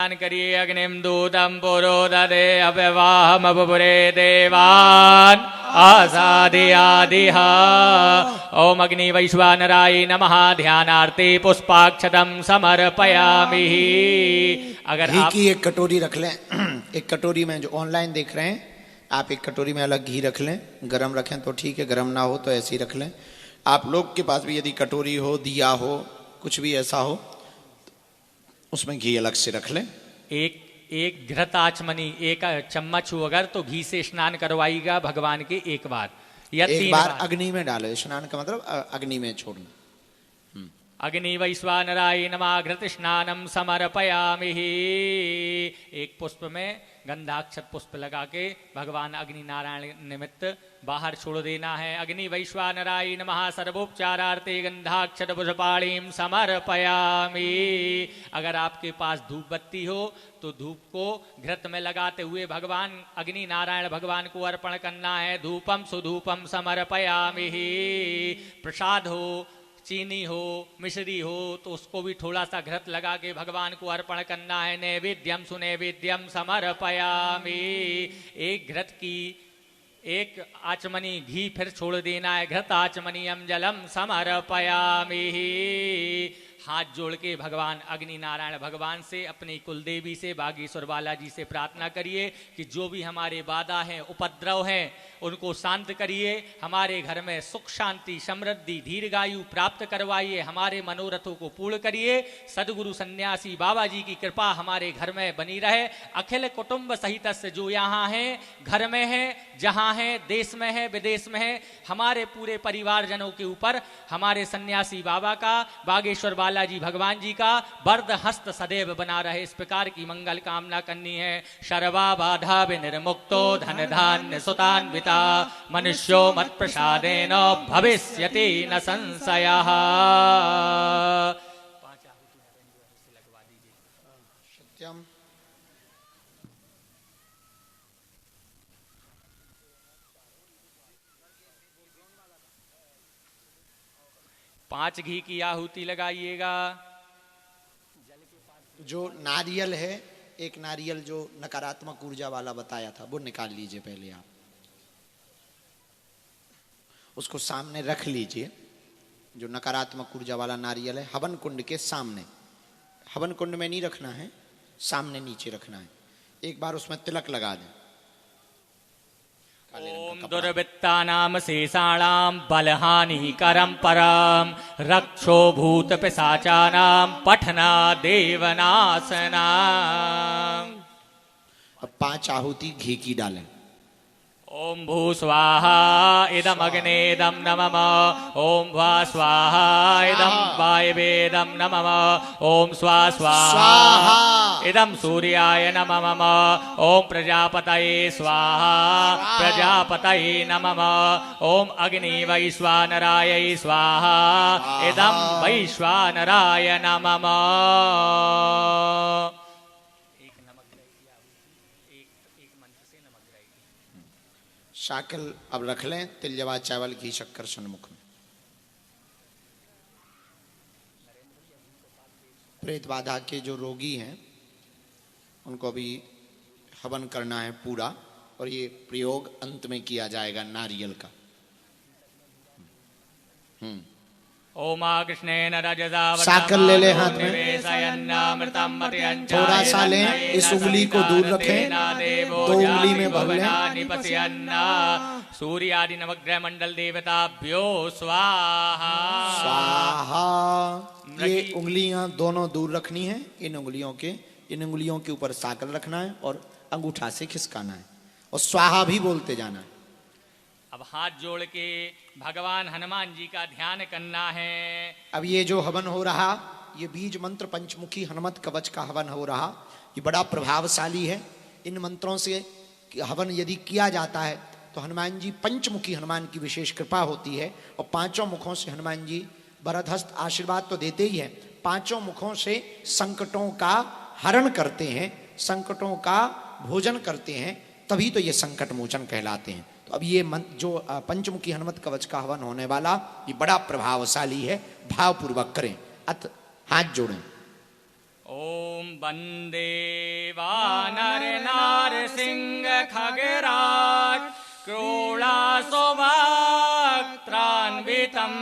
स्नान करिए। अग्निम दूतम पुरोदते अव्यवाहमपुरे देवान आसादयादिहा। ओम अग्नि वैश्वानराय नमः। ध्यानार्थे पुष्पाक्षतम समर्पयामि। अगर घी आप की एक कटोरी रख लें। एक कटोरी में, जो ऑनलाइन देख रहे हैं, आप एक कटोरी में अलग घी रख लें। गरम रखें तो ठीक है, गरम ना हो तो ऐसे ही रख लें। आप लोग के पास भी यदि कटोरी हो, दिया हो, कुछ भी ऐसा हो, उसमें घी अलग से रख लें। एक घृत आचमनी, एक चम्मच हो अगर, तो घी से स्नान करवाइएगा भगवान के एक बार या एक 3 बार बार। अग्नि में डाले। स्नान का मतलब अग्नि में छोड़ना। अग्नि वैश्वानराय नमः। घृत स्नानम समर्पयामि। एक पुष्प में गंधाक्षत पुष्प लगा के भगवान अग्नि नारायण निमित्त बाहर छोड़ देना है। अग्नि वैश्वानराय नमः। सर्वोपचारार्थे गंधाक्षत पुष्पाणिम समर्पयामि। अगर आपके पास धूप बत्ती हो तो धूप को घृत में लगाते हुए भगवान अग्नि नारायण भगवान को अर्पण करना है। धूपम सुधूपम समर्पयामि। प्रसाद हो, चीनी हो, मिश्री हो, तो उसको भी थोड़ा सा घृत लगा के भगवान को अर्पण करना है। नैवेद्यम सुनैवेद्यम समर्पयामि। एक घृत की एक आचमनी घी फिर छोड़ देना है। घृत आचमनीयम जलम समर्पयामि। हाथ जोड़ के भगवान अग्नि नारायण भगवान से, अपनी कुलदेवी से, बागेश्वर बालाजी से प्रार्थना करिए कि जो भी हमारे बाधा हैं, उपद्रव हैं, उनको शांत करिए। हमारे घर में सुख शांति समृद्धि दीर्घायु प्राप्त करवाइए। हमारे मनोरथों को पूर्ण करिए। सदगुरु सन्यासी बाबा जी की कृपा हमारे घर में बनी रहे। अखिल कुटुंब सहित जो यहाँ हैं, घर में है, जहाँ है, देश में है, विदेश में है, हमारे पूरे परिवारजनों के ऊपर हमारे सन्यासी बाबा का, बागेश्वर बालाजी भगवान जी का वरद हस्त सदैव बना रहे। इस प्रकार की मंगल कामना करनी है। सर्वा बाधा विनिर्मुक्तो धन धान्य सुतान्विता मनुष्यो मत प्रसादेन भविष्यति न संशयः। सत्यम। पांच घी की आहुति लगाइएगा। जो नारियल है, एक नारियल जो नकारात्मक ऊर्जा वाला बताया था, वो निकाल लीजिए पहले आप। उसको सामने रख लीजिए। जो नकारात्मक ऊर्जा वाला नारियल है, हवन कुंड के सामने। हवन कुंड में नहीं रखना है, सामने नीचे रखना है। एक बार उसमें तिलक लगा दें। ओम दुर्वृत्तानाम शेषाणाम बलहानि करम परम रक्षो भूत पिशाचानाम पठना देवनाशना। अब 5 आहुति घी की डालें। ओम भू स्वाहा इदम अग्नेदम नमः। ओम भा स्वाहा इदम वायवेदम नमः। ओम स्वा स्वाहा इदम सूर्याय नमः। ओम प्रजापतये स्वाहा प्रजापतये नमः। ओम अग्नि वैश्वानराय स्वाहा इदम वैश्वानराय नमः। शाकल अब रख लें। तिलजवा चावल घी शक्कर सन्मुख में। प्रेत बाधा के जो रोगी हैं उनको भी हवन करना है पूरा। और ये प्रयोग अंत में किया जाएगा नारियल का। ओम कृष्णेन रजसा शाकल ले ले हाथ में। थोड़ा सा लें, इस उंगली को दूर रखें, 2 उंगली में भर लें। सूर्यादि नवग्रह मंडल देवताभ्यो स्वाहा स्वाहा। ये उंगलियां दोनों दूर रखनी है। इन उंगलियों के ऊपर शाकल रखना है और अंगूठा से खिसकाना है और स्वाहा भी बोलते जाना है। अब हाथ जोड़ के भगवान हनुमान जी का ध्यान करना है। अब ये जो हवन हो रहा, ये बीज मंत्र पंचमुखी हनुमत कवच का हवन हो रहा, ये बड़ा प्रभावशाली है। इन मंत्रों से हवन यदि किया जाता है तो हनुमान जी, पंचमुखी हनुमान की विशेष कृपा होती है। और 5 मुखों से हनुमान जी वरदहस्त आशीर्वाद तो देते ही हैं, 5 मुखों से संकटों का हरण करते हैं, संकटों का भोजन करते हैं, तभी तो ये संकट मोचन कहलाते हैं। तो अब ये जो पंचमुखी हनुमत कवच का हवन होने वाला, ये बड़ा प्रभावशाली है। भावपूर्वक करें। अत हाथ जोड़ें। ओम वंदे वानर नारसिंह खगराज क्रोडासुवक्त्रान्वितं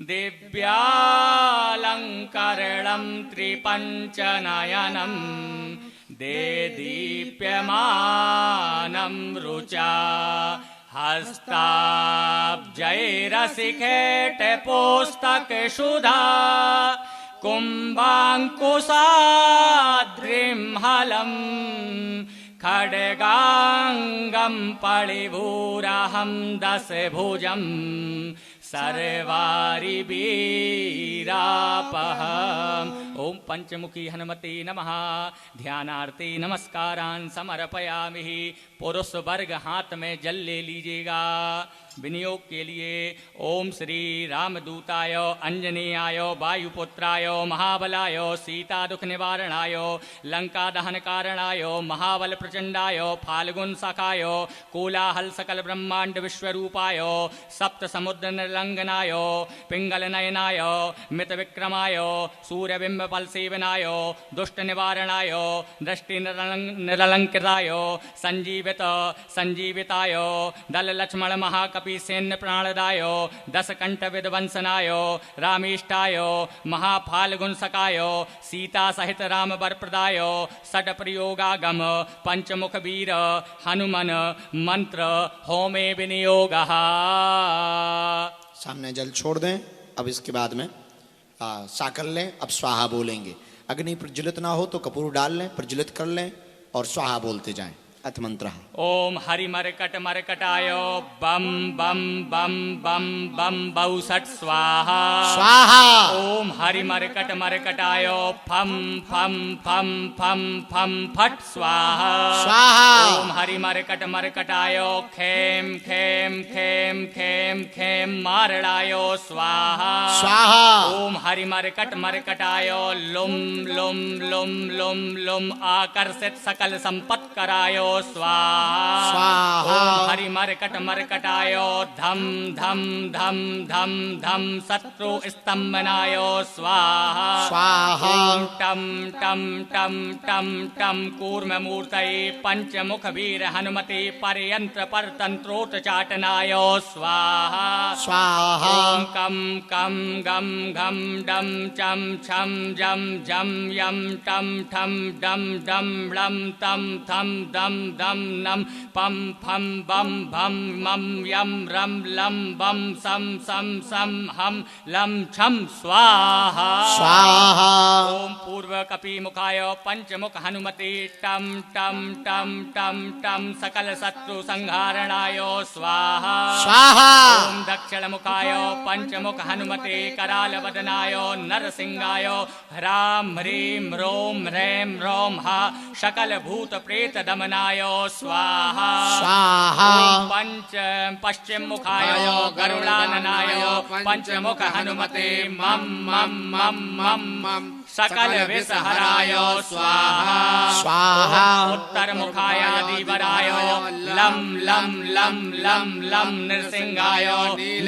दिव्यालङ्करणं त्रिपञ्चनयनं देदीप्यमानं रुचा हस्ताब्जैरसिखेटपुस्तकसुधा कुम्भाङ्कुशाद्रिं हलं खड्गाङ्गं पळिभूरहं दशभुजं सर्वारिवीरापहम्। ओम पंचमुखी हनुमते नमः। ध्यानार्थे नमस्कारान् समर्पयामि। पुरुष वर्ग हाथ में जल ले लीजिएगा। विनियोग के लिए ओम श्री रामदूताय अंजनेयाय वायुपुत्राय महाबलाय सीता दुख निवारणाय लंका दहन कारणाय महाबल प्रचंडाय फाल्गुन सखाय कोलाहल सकल ब्रह्मांड विश्वरूपाय सप्त समुद्र निर्लंघनाय पिंगल नयनाय मित विक्रमाय सूर्यबिंब फल सेवनाय दुष्ट निवारणाय दृष्टि निरलंकृताय संजीविताय दल लक्ष्मण महाकपि सैन्य प्राणदाय दस कंठ विध्वंसनाय रामेष्टाय महाफाल्गुन सकाय सीता सहित राम वर प्रदाय षड प्रयोगागम पंचमुख वीर हनुमन मंत्र होमे विनियोग। सामने जल छोड़ दें। अब इसके बाद में साकर लें। अब स्वाहा बोलेंगे। अग्नि प्रज्वलित ना हो तो कपूर डाल लें, प्रज्वलित कर लें और स्वाहा बोलते जाएं। अथ मंत्र। ओम हरि मरकट मरकटाय बम बम बम बम बम बहुसट स्वाहा स्वाहा। ओम हरि मरकट मरकटाय फम फम फम फम फम फट स्वाहा स्वाहा। ओम हरि मरकट मरकटाय खेम खेम खेम खेम खेम मारणाय स्वाहा स्वाहा। ओम हरि मरकट मरकटाय लुम लुम लुम लुम लुम आकर्षित सकल संपत् कराय स्वाहा। ओम हरि मरकट मरकटाय धम धम धम धम धम शत्रु स्तंभनाय स्वाहा स्वाहा। ओम टम टम टम टम टम कूर्म मूर्तये पंचमुख वीर हनुमते परयंत्र परतंत्रोटचाटनाय स्वाहा स्वाहा। ओम कम कम गम घम डम चम छम जम जम यम टम ठम डम डम ड़म तम थम दम दम नम पम फम बम भम मम यम रम लम बम सम सम सम हम लम छम स्वाहा स्वाहा। ओम पूर्व कपि मुखाय पंचमुख हनुमते टम टम टम टम टम सकल शत्रु संहारणाय स्वाहा स्वाहा। ओम दक्षिण मुखाय पंचमुख हनुमते कराल वदनाय नरसिंहाय ह्राम ह्रीम रोम ह्रैम रोम हा सकल भूत प्रेत दमनाय स्वाहा स्वाहा। ओम पंच पश्चिम मुखाय गरुड़ाननाय पंचमुख हनुमते मम मम मम मम मम सकल विषहराय स्वाहा स्वाहा। उत्तर मुखाय दीवराय लम लम लम लम लम नृसिंहाय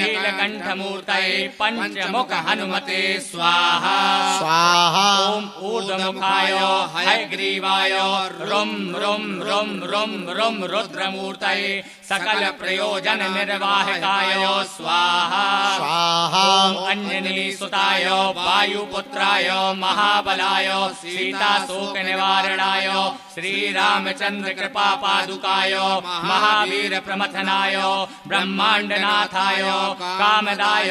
नीलकंठ मूर्तये पंचमुख हनुमते स्वाहा स्वाहा। ओम ऊर्ध्व मुखाय हयग्रीवाय रुम रुम रुम रुम रुम रुद्रमूर्तये सकल प्रयोजन निर्वाहकाय स्वाहा स्वाहा। ओम अंजनी सुताय वायुपुत्राय महाबलाय सीता शोक निवारणाय श्री रामचंद्र कृपा पादुकाय महावीर प्रमथनाय ब्रह्मांडनाथाय कामदाय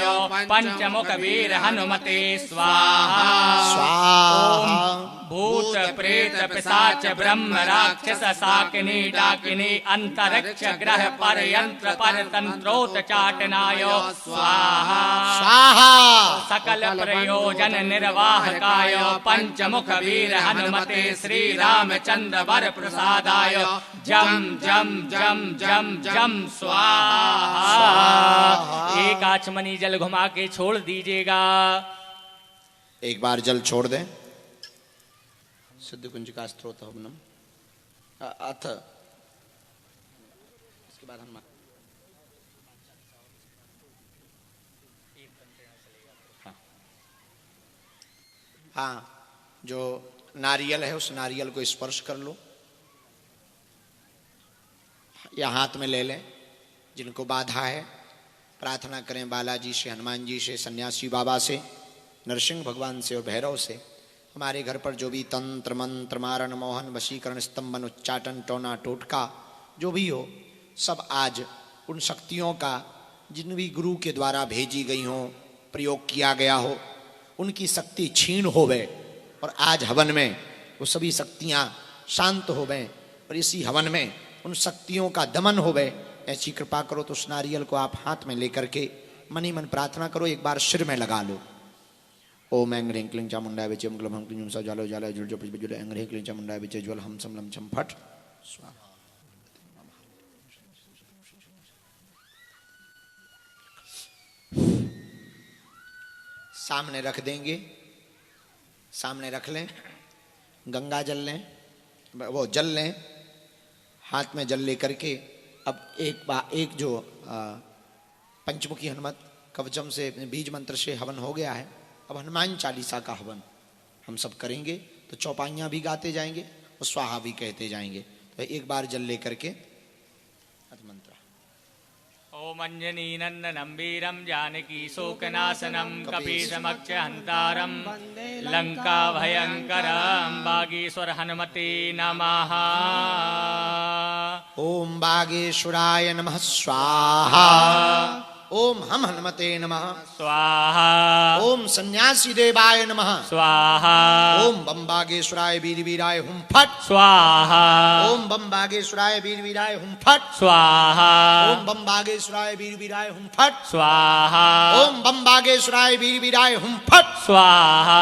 पंचमुख वीर हनुमते स्वाहा स्वाहा। भूत प्रेत पिशाच ब्रह्म राक्षस शाकिनी डाकिनी अंतरिक्ष ग्रह पर यंत्र पर तंत्रोतचाटनाय स्वाहा स्वाहा। सकल प्रयोजन निर्वाहकाय पंचमुख वीर हनुमते श्री रामचंद्र वर प्रसादाय जम जम जम जम जम स्वाहा। एक आचमनी जल घुमा के छोड़ दीजिएगा। एक बार जल छोड़ दें। सिद्ध कुंज का स्त्रोत हवनम अथ। इसके बाद हम हाँ जो नारियल है उस नारियल को स्पर्श कर लो या हाथ में ले लें। जिनको बाधा है प्रार्थना करें बालाजी से, हनुमान जी से, सन्यासी बाबा से, नरसिंह भगवान से और भैरव से। हमारे घर पर जो भी तंत्र मंत्र मारण मोहन वशीकरण स्तंभन उच्चाटन टोना टोटका जो भी हो, सब आज उन शक्तियों का जिन भी गुरु के द्वारा भेजी गई हो, प्रयोग किया गया हो, उनकी शक्ति छीन हो गए और आज हवन में वो सभी शक्तियां शांत हो गए और इसी हवन में उन शक्तियों का दमन हो गए। ऐसी कृपा करो। तो उस नारियल को आप हाथ में लेकर के मनी मन प्रार्थना करो, एक बार सिर में लगा लो। ओम ऐं ह्रीं क्लीं चामुंडाय विचे मंगलम हम क्लीं जालो जालो जुल जो पुष्प जुल ऐं ह्रीं क्लीं चामुंडाय विचे ज्वल हम सम लम छम फट स्वाहा। सामने रख देंगे, सामने रख लें, गंगा जल लें, वो जल लें, हाथ में जल लेकर के अब एक जो पंचमुखी हनुमत कवचम से बीज मंत्र से हवन हो गया है। अब हनुमान चालीसा का हवन हम सब करेंगे। तो चौपाइयाँ भी गाते जाएंगे और स्वाहा भी कहते जाएंगे। तो एक बार जल लेकर के मंत्र। ओम अंजनी नंदनम वीरम जानकी शोकनाशनम कपीशमक्ष हंतारम लंका भयंकरम बागेश्वर हनुमते नमः। ओम बागेश्वराय नमः स्वाहा। ओम हम हनुमते नमः स्वाहा। ओम सन्यासी देवाय नमः स्वाहा। ओम बम बागेश्वराय वीर वीराय हुम फट स्वाहा। ओम बम बागेश्वराय वीर वीराय हुम फट स्वाहा। ओम बम बागेश्वराय वीर वीराय हुम फट स्वाहा। ओम बम बागेश्वराय वीर वीराय हुम फट स्वाहा।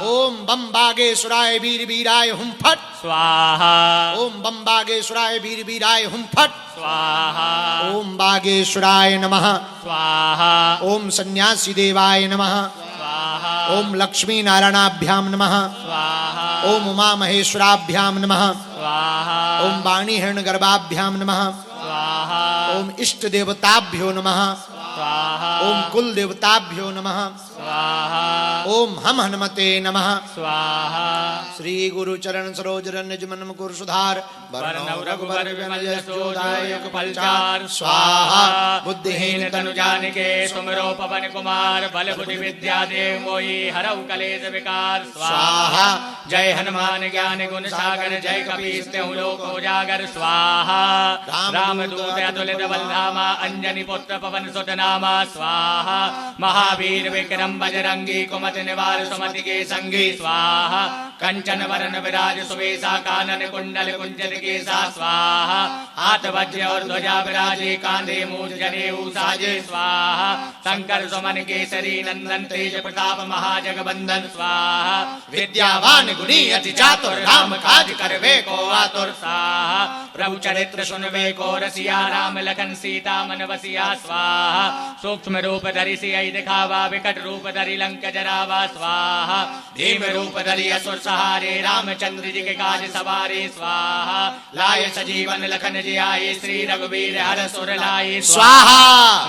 ओम बम बागेश्वराय वीर वीराय हुम फट स्वाहा। ओम बम बागेश्वराय वीर वीराय हुम फट स्वाहा। ओम बागेश्वराय नमः स्वाहा। ओम सन्यासी देवाय नमः स्वाहा। ओम लक्ष्मी नारायणाभ्याम नमः स्वाहा। ओम उमा महेश्वराभ्याम नमः स्वाहा। ओम वाणी हिरण्यगर्भाभ्याम नमः स्वाहा। ओम इष्ट देवताभ्यो नमः स्वाहा। ओम कुल देवताभ्यो नमः स्वाहा। ओम हम हनुमते नमः स्वाहा। श्री गुरु चरण सरोज रंज मन मुकुर सुधार वरनौ रघुबर विमल यशोदायक फलचार स्वाहा। बुद्धिहीन तनु जानिके सुमिरो पवन कुमार बल बुद्धि विद्या देव मोहि हरऊ कलेश विकार स्वाहा। जय हनुमान ज्ञान गुण सागर जय कपीस तेहु लोक उजागर स्वाहा। रामदूत अतुलित बल धामा अंजनी पुत्र पवन सुत नामा स्वाहा। महावीर विक्रम बजरंगी कुमति निवार सुमति के संगी स्वाहा। कंचन वरन विराज सुवेशा कानन कुंडल कुंजन केसा स्वाहा। हाथ वज्र और ध्वजा विराजे कांधे मूज जनेऊ साजे स्वाहा। शंकर सुमन केसरी नंदन तेज प्रताप महाजगबंदन स्वाहा। विद्यावान गुणी अति चातुर राम काज करवे को आतुर स्वाहा। प्रभु चरित्र सुनवे को रसिया राम लखन सीता मन बसिया स्वाहा। सूक्ष्म रूप धरि सियहि दिखावा विकट रूप धरि लंक जरावा स्वाहा। भीम रूप धरि असुर सहारे रामचंद्र जी के काज सवारे स्वाहा। लाय सजीवन लखन जियाए श्री रघुवीर हर सुर लाए स्वाहा।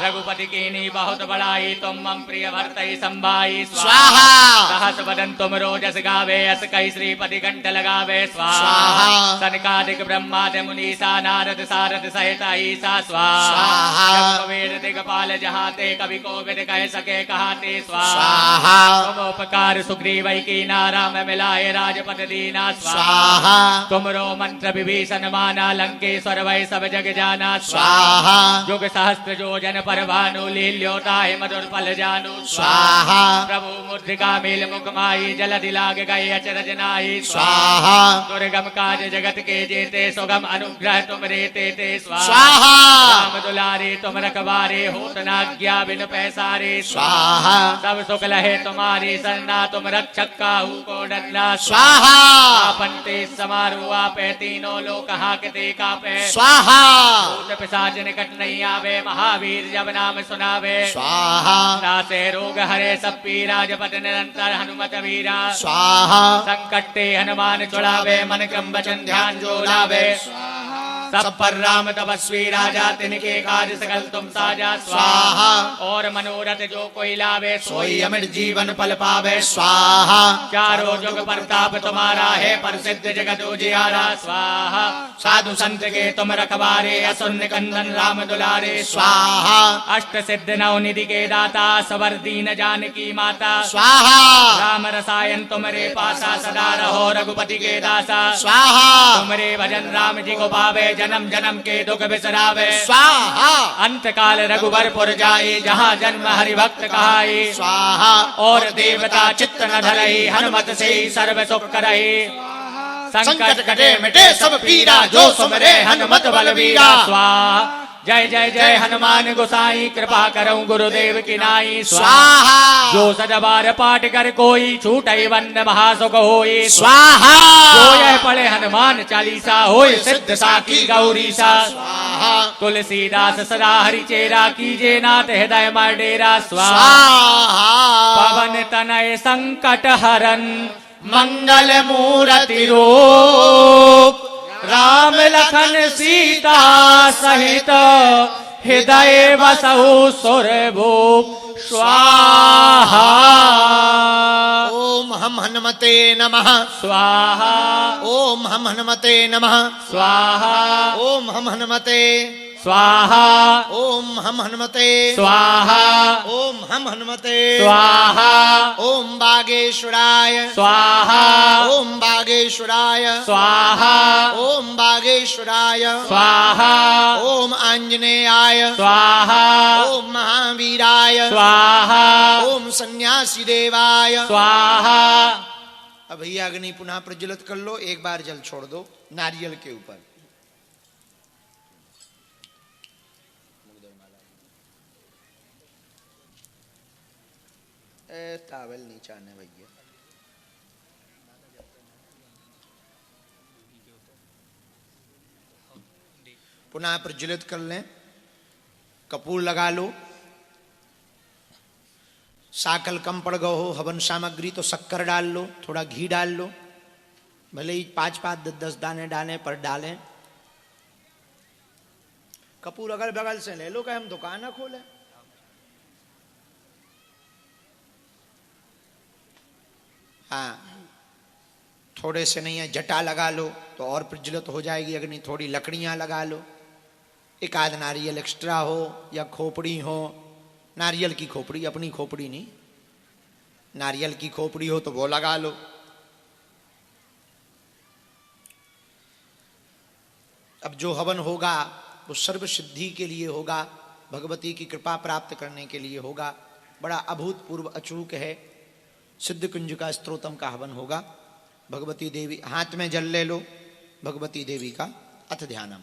रघुपति कीनी बहुत बड़ाई तुम मम प्रिय भरतहि संभाई स्वाहा। सहस बदन तुम रोजस गावे अस कहि श्रीपति कंठ लगावे स्वाहा। सनकादिक ब्रह्मादि मुनीसा नारद सारद सहित ईसा स्वाहा। वेद दिगपाल जहाते कवि को विद कह सके कहाते स्वाहा। तुम उपकार सुग्रीव की नाराम मिलाए राजपद दीना स्वाहा। तुमरो मंत्र विभीषण माना लंकेश्वर वै सब जग जाना स्वाहा। जुग सहस्त्र योजन पर भानु लील्योता है मधुर फल जानू स्वाहा। प्रभु मुद्रिका मेल मुख माई जल दिलाग गए अचरज नाहि स्वाहा। दुर्गम काज जगत के जेते सुगम अनुग्रह तुम रेते ते स्वाहा। राम दुलारे तुम रखवारे होत न आज्ञा बिन पैसारे स्वाहा। सब सुख लहे तुम्हारी सरना तुम रक्षक काहू को डरना स्वाहा। आपन ते समारू आपे तीनों लोक हाकते कापे स्वाहा। भूत पिशाच निकट नहीं आवे महावीर जब नाम सुनावे स्वाहा। नासे रोग हरे सब पीरा जपत निरंतर हनुमत वीरा स्वाहा। संकट ते हनुमान छुड़ावे मन क्रम वचन ध्यान जो लावे स्वाहा। सब पर राम तपस्वी राजा, तिनके कार्य सकल तुम साजा। स्वाहा। और मनोरथ जो कोई लावे, सोई अमित जीवन फल पावे। स्वाहा। चारों जुग प्रताप तुम्हारा है, प्रसिद्ध जगत उजियारा। स्वाहा। साधु संत के तुम रखवारे, असुर निकंदन राम दुलारे। स्वाहा। अष्ट सिद्ध नव निधि के दाता, सबर दीन जानकी माता। स्वाहा। राम रसायन तुमरे पासा, सदा रहो रघुपति के दासा। स्वाहा। तुमरे भजन राम जी को पावे, जन्म जन्म के दुख बिसरावे। स्वाहा। अंत काल रघुबरपुर जाए, जहाँ जन्म हरि भक्त कहाए। स्वाहा। और देवता चित्त न धरई, हनुमत से सर्व सुख करई। संकट कटे मिटे सब पीरा, जो सुमरे हनुमत बलबीरा। स्वाहा। जय जय जय हनुमान गोसाई, कृपा करऊं गुरुदेव की नाई। स्वाहा। जो सजबार पाठ कर कोई, छूटई वन्न महासुख होई। स्वाहा। जो यह पढ़े हनुमान चालीसा, होय सिद्ध साकी गौरी सा। स्वाहा। तुलसीदास सदा हरि चेरा, कीजे नाथ हृदय मर डेरा। स्वाहा। पवन तनय संकट हरन, मंगल मूर्ति रूप। राम लखन सीता सहित, हृदय बसहु सुरभूप। स्वाहा। ओम हम हनुमते नमः। स्वाहा। ओम हम हनुमते नमः। स्वाहा। ओम हम हनुमते। स्वाहा। ओम हम हनुमते। स्वाहा। ओम हम हनुमते। स्वाहा। ओम बागेश्वराय। स्वाहा। ओम बागेश्वराय। स्वाहा। ओम बागेश्वराय। स्वाहा। ओम आंजनेयाय। स्वाहा। ओम महावीराय। स्वाहा। ओम सन्यासी देवाय। स्वाहा। अब भैया अग्नि पुनः प्रज्वलित कर लो, एक बार जल छोड़ दो नारियल के ऊपर। टावल नीचा ने भैया। पुनः प्रज्वलित कर लें, कपूर लगा लो। साकल कम पड़ गए हो हवन सामग्री तो शक्कर डाल लो, थोड़ा घी डाल लो, भले ही 5-5 10 दाने डालें पर डालें। कपूर अगल बगल से ले लो, क्या हम दुकान खोले। हाँ, थोड़े से नहीं है, जटा लगा लो तो और प्रज्वलित हो जाएगी अग्नि। थोड़ी लकड़ियां लगा लो, एक आध नारियल एक्स्ट्रा हो या खोपड़ी हो, नारियल की खोपड़ी, अपनी खोपड़ी नहीं, नारियल की खोपड़ी हो तो वो लगा लो। अब जो हवन होगा वो सर्व सिद्धि के लिए होगा, भगवती की कृपा प्राप्त करने के लिए होगा। बड़ा अभूतपूर्व अचूक है। सिद्ध कुंजिका स्तोत्रम का हवन होगा। भगवती देवी, हाथ में जल ले लो, भगवती देवी का अथ ध्यानम।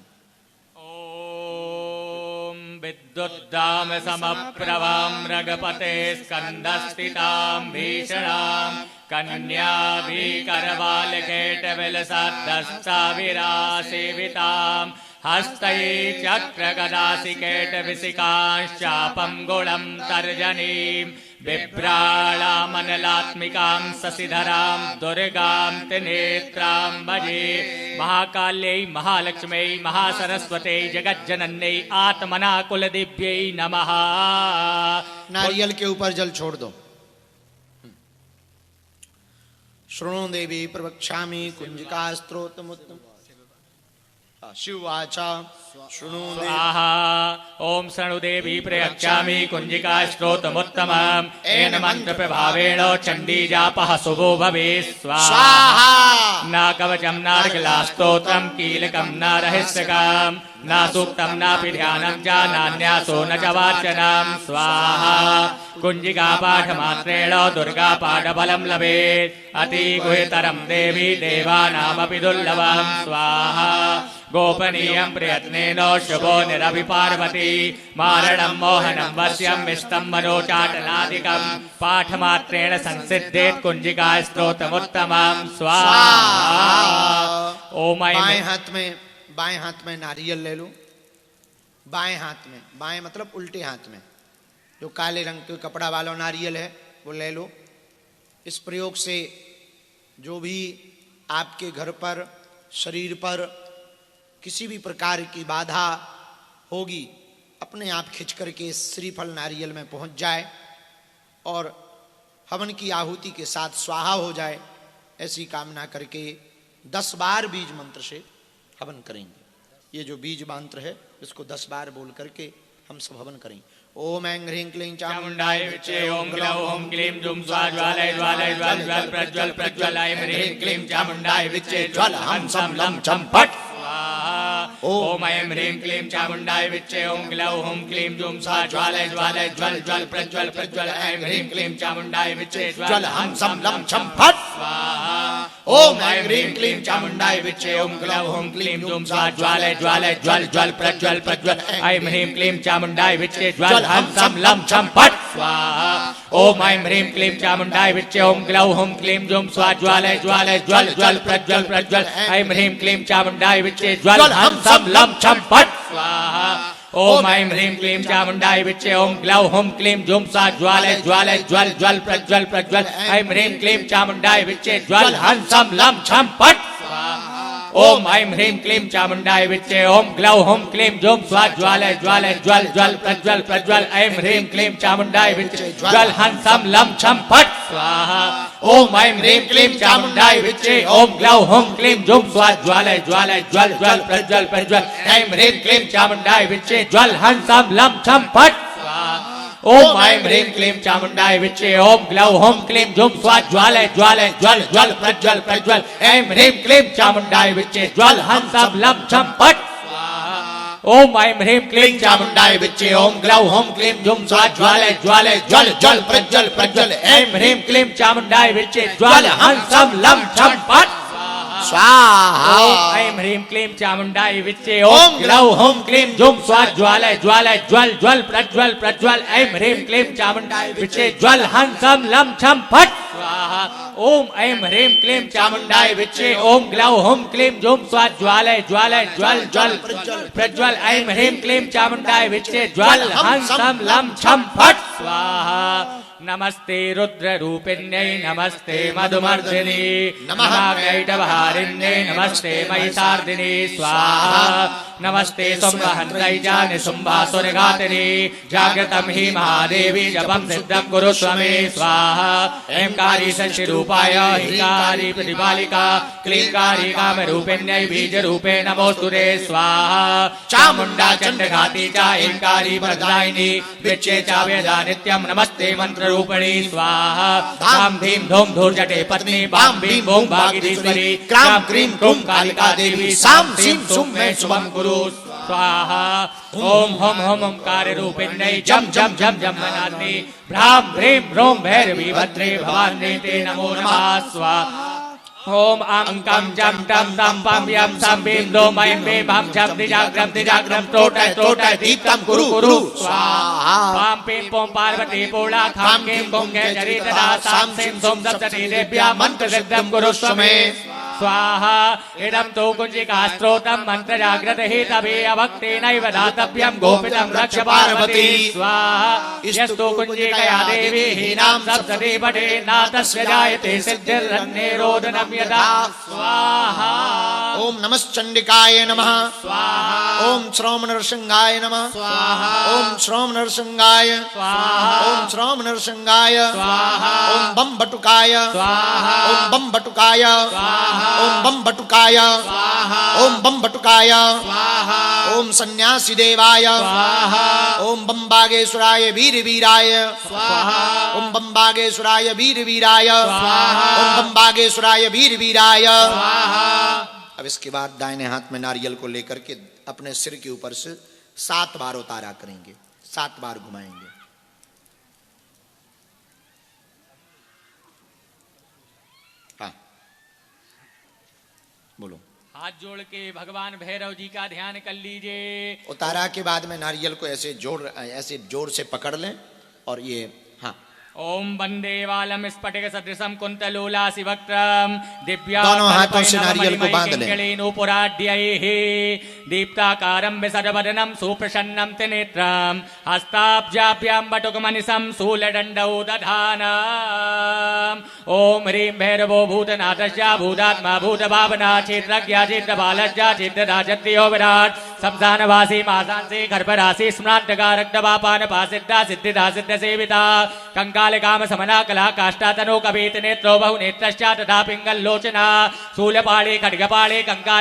ओम विद्युद्दाम समप्रभां रघपते स्कंदस्थितां भीषणां कन्या भीकरवालकेटविलसद्दस्ताविरासेवितां हस्तये चक्रगदासिकेटविशिकांश्चापं गुणं तर्जनीं बिभ्राणामनलात्मिकां शशिधरां दुर्गां त्रिनेत्रां भजे। महाकाल्यै महालक्ष्म्यै महासरस्वत्यै जगज्जनन्यै आत्मना कुलदिव्यै नमः। नारियल के ऊपर जल छोड़ दो। शृणु देवी प्रवक्ष्यामि कुंजिका स्तोत्रमुत्तम। शिवाचा शृणु स्वाहा। ओम शृणु देवी प्रयच्छामि कुंजिका स्तोत्रमुत्तमम्। येन मंत्र प्रभावेण चंडी जापः शुभो भवेत्। स्वाहा। न कवचम नार्गला स्तोत्रम कीलकम न रहस्यकम न सूक्तम नापि ध्यानं च नान्यासो न च वाचनं। स्वाहा। कुंजिका पाठ मात्रेण दुर्गा पाठ बलं लभेत्। अति गुह्यतरं देवी देवानामपि दुर्लभं। स्वाहा। गोपनीयं प्रयत्नेन शुभो निरभि पार्वती मारणं मोहनं वश्यं विष्टं मनोचाटनादिकं पाठमात्रेण संसिद्धेत् कुंजिका स्तोत्रमुत्तमं। स्वाहा। ओम बाएं हाथ में नारियल ले लो। बाएं हाथ में, बाएं मतलब उल्टे हाथ में जो काले रंग के कपड़ा वाला नारियल है वो ले लो। इस प्रयोग से जो भी आपके घर पर, शरीर पर किसी भी प्रकार की बाधा होगी अपने आप खिंच करके श्रीफल नारियल में पहुंच जाए और हवन की आहुति के साथ स्वाहा हो जाए, ऐसी कामना करके 10 बार बीज मंत्र से हवन करेंगे। ये जो बीज मंत्र है इसको 10 बार बोल करके हम सब हवन करेंगे। ओम ऐं ह्रीं क्लीं चामुंडाय विचे ओम ग्लौ ओम क्लीं जुम स्वा ज्वालय ज्वालय ज्वल ज्वल प्रज्वल प्रज्वल ऐं ह्रीं क्लीं चामुंडाय विचे ज्वल हं सं लं छं फट् ओम ऐं ह्रीं क्लीं चामुंडाय विचे ओम ग्लौ ओम क्लीं जुम स्वा ज्वालय ज्वालय ज्वल ज्वल प्रज्वल प्रज्वल ऐं ह्रीं क्लीं चामुंडाय विचे ज्वल हं सं लं छं फट् ओम ऐं ह्रीं क्लीं चामुंडाय विचे ओम ग्लौ ओम क्लीं जुम स्वा ज्वालय ज्वालय ज्वल ज्वल प्रज्वल प्रज्वल ऐं ह्रीं क्लीं चामुंडाय विचे ज्वल हं सं लं छं फट् स्वाहा ओम ऐं ह्रीं क्लीं चामुंडाय विचे ओम ग्लौ ओम क्लीं जुम स्वा ज्वालय ज्वालय ज्वल ज्वल प्रज्वल प्रज्वल ऐं ह्रीं क्लीं चामुंडाय विचे ज्वल हं सं लं छं फट् स्वाहा ओम ऐं ह्रीं क्लीं चामुंडाय विचे ओम ग्लौ ओम क्लीं जुम स्वा ज्वालय ज्वालय ज्वल ज्वल प्रज्वल प्रज्वल ऐं ह्रीं क्लीं चामुंडाय विचे ज्वल हं सं लं छं फट् ओम ऐं ह्रीं क्लीं चामुंडाय विचे ओम ग्लौ ओम क्लीं जुम स्वा ज्वालय ज्वालय ज्वल ज्वल प्रज्वल प्रज्वल ऐं ह्रीं क्लीं चामुंडाय विचे ज्वल हं सं लं छं फट् स्वाहा ओम ऐं ह्रीं क्लीं चामुंडाय विचे ओम ग्लौ ओम क्लीं जुम स्वा ज्वालय ज्वालय ज्वल ज्वल प्रज्वल प्रज्वल ऐं ह्रीं क्लीं चामुंडाय विचे ज्वल हं सं लं छं फट् ओम ऐं ह्रीं क्लीं चामुंडाय विचे ओम ग्लौ ओम क्लीं जुम स्वा ज्वालय ज्वालय ज्वल ज्वल प्रज्वल प्रज्वल ऐं ह्रीं क्लीं चामुंडाय विचे ज्वल हं सं लं छं फट् ओम ऐं ह्रीं क्लीं चामुंडाय विचे ओम ग्लौ ओम क्लीं जुम स्वा ज्वालय ज्वालय ज्वल ज्वल प्रज्वल प्रज्वल ऐं ह्रीं क्लीं चामुंडाय विचे ज्वल हं सं लं छं फट् स्वाहा ओम ऐं ह्रीं क्लीं चामुंडाय विचे ओम ग्लौ ओम क्लीं जुम स्वा ज्वालय ज्वालय ज्वल ज्वल प्रज्वल प्रज्वल ऐं ह्रीं क्लीं चामुंडाय विचे ज्वल हं सं लं छं फट् स्वाहा ओम ऐं ह्रीं क्लीं चामुंडाय विचे ओम ग्लौ ओम क्लीं जुम स्वा ज्वालय ज्वालय ज्वल ज्वल प्रज्वल ऐं ह्रीं क्लीं चामुंडाय विचे ज्वल हं सं लं छं फट् स्वाहा नमस्ते रुद्र रूपिण्यै नमस्ते मधुमर्दिनी नमः कैटभारिण्यै नमस्ते महिषार्दिनी स्वाहा नमस्ते शुम्भहन्त्रै जानि शुम्भासुरघातिनी जागृतं हि महादेवी जपं सिद्धं कुरुष्व मे स्वाहा ऐंकारी षष्ठीरूपाय ह्रींकारी प्रतिपालिका क्लींकारी कामरूपिण्यै बीजरूपे नमोऽस्तुते स्वाहा चामुण्डा चण्डघाती च ऐंकारी वरदायिनी विच्चे च वेदा नित्यं नमस्ते मंत्ररूपिणी स्वाहा धाम धीम धूम धूर्जटे पत्नी balm Bhim Bhoom भागीश्वरी cram cream क्रूम Kalika Devi साम सीम सुम मे शुभम कुरु स्वाहा ओम हम हम ओंकार रूपिण्यै जम जम जम जम मनाग्नि भ्राम ह्रीं ह्रूं भैरवी भद्रे भवान्यै ते नमो नमः स्वाहा ओम अंकम जम टम तम पम यम सम भीम दोम ऐं भीं भम झम दिजाग्रम त्रोटय त्रोटय दीप्तं कुरु कुरु स्वाहा पाम पीं पों पार्वती पूर्णा खां कीं कुंगे जरी तदा साम सिं सुम सप्तति देव्या मंत्र सिद्धं कुरुष्व मे स्वाहा इदं तु कुंजिका स्त्रोतं मंत्र जाग्रत हि तभी अभक्तेनैव दातव्यं गोपितं रक्ष पार्वती स्वाहा यस्तु कुंजिकया देवी हीनां सप्तति पठे नातस्य जायते सिद्धिर्निरोधनं यदा स्वाहा ओम नमश्चंडिकाय नमः स्वाहा ओम श्रौम नरसिंहाय नमः स्वाहा ओम श्रौम नरसिंहाय स्वाहा ओम श्रौम नरसिंहाय स्वाहा ओम बम बटुकाय स्वाहा ओम बम बटुकाय स्वाहा ओम बम बटुकाय स्वाहा ओम बम बटुकाय स्वाहा ओम सन्यासी देवाय स्वाहा ओम बम बागेश्वराय वीर वीराय स्वाहा ओम बम बागेश्वराय वीर वीराय स्वाहा ओम बम बागेश्वराय वीर वीराय स्वाहा अब इसके बाद दाहिने हाथ में नारियल को लेकर के अपने सिर के ऊपर से 7 बार उतारा करेंगे, 7 बार घुमाएंगे। हाँ बोलो। हाथ जोड़ के भगवान भैरव जी का ध्यान कर लीजिए। उतारा के बाद में नारियल को ऐसे जोर से पकड़ लें और ये हाँ ओम वंदे वालम स्फटिक सदृशम कुंतलोलासी वक्त्रम दिव्या दोनों हाथों से नारियल को बांध लें। दीप्ताकारं विसर्वदनं सुप्रसन्नं त्रिनेत्रं हस्ताब्जाभ्यां बटुकमनिशं शूलदण्डौ दधानम् ओम ह्रीं भैरवो भूतनाथस्य भूतात्मा भूतभावना क्षेत्रज्ञा क्षेत्रबालज्ञा क्षेत्रराजत्यो विराट संस्थानवासी मासांसी गर्भराशि स्मृतकारक्तवापानपासिद्धा सिद्धिदा सिद्धसेविता कंकालिकाम समना कला काष्ठा तनो कवीत नेत्रो बहु नेत्रश्चा तथा पिंगल लोचना शूलपाणे खड्गपाणे कंकाल